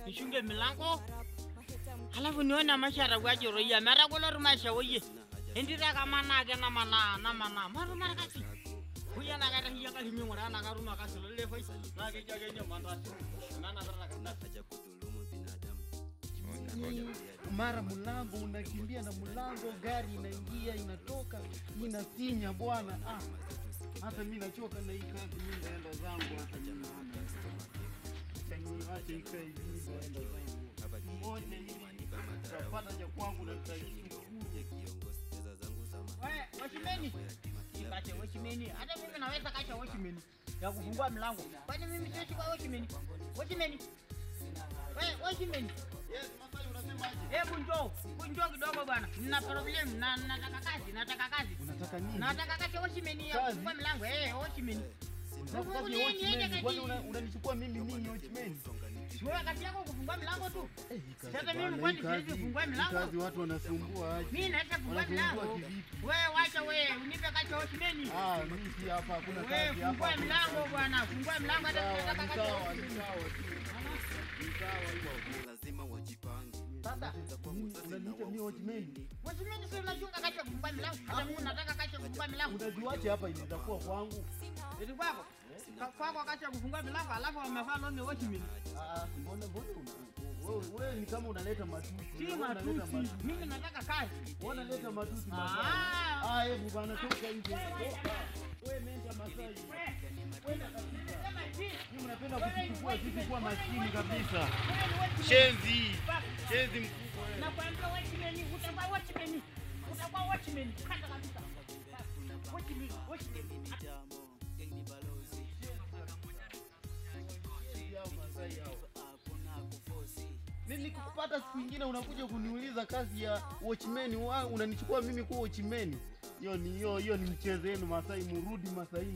Nishunge milango. Halafu niona mashara waje roya mara gola rumasha oye. Endira kama naga na mana. Maru mara kasi. Huya naga hiya ka himi ngora naga ruma kasi lele foi. Naga jaga nya mandra. Nana baraka haja kudhulumu binadamu. Mara mlango unakimbia na mlango, gari inaingia inatoka, inasinya bwana. Hata mimi nachoka na hii kazi, mimi naenda zangu hata jana. Acha ikae hivi naenda zangu. Mmoja hivi tapata cha kwangu na pesa zangu sama. Wewe washimeni. Kacha washimeni. Hata mimi naweza kacha washimeni. Ya kufungua mlango. Kwani mimi siwezi kwa washimeni? Washimeni. Wewe washimeni. Yes, Masai unasemaje? Njoo kidogo bwana. Nina problem na nataka kazi. Unataka nini? Nataka kacha washimeni ya kufungua mlango. Washimeni. Kwani unanichukua mimi watchman? Wewe kazi yako kufungua milango tu. Sasa mimi kwani siwezi kufungua milango? Kazi watu wanasumbua aje. Mimi naweza kufungua milango. Wewe wacha unipe kazi watchman. Mimi si hapa hakuna kazi hapa. Fungua milango bwana, fungua milango hata tunataka kazi. Sawa hiyo. Lazima wajipange. Sasa unaniita mimi watchman. Watchman sio unachunga kazi kufungua milango. Hata mimi nataka kazi kufungua milango. Unajuaje hapa inaweza kuwa kwangu? Ndio kwako. Kwako wakati wa kufungua milango alafu wamevaa longe watchman. Mbona wewe ni kama unaleta matusi. Si matusi. Mimi nataka kazi. Unaleta matusi. Hebu bana toka nje. Wewe menja Masai. Mimi napenda kuchukua sisi kuwa maskini kabisa. Shenzi mkubwa wewe. Nakwambia watchman, utakuwa watchman. Utakuwa watchman. Kata kabisa. Watchman. Mimi nikupata siku nyingine unakuja kuniuliza kazi ya watchman, unanichukua mimi kuwa watchman. Hiyo ni mchezo wenu Masai, murudi Masai.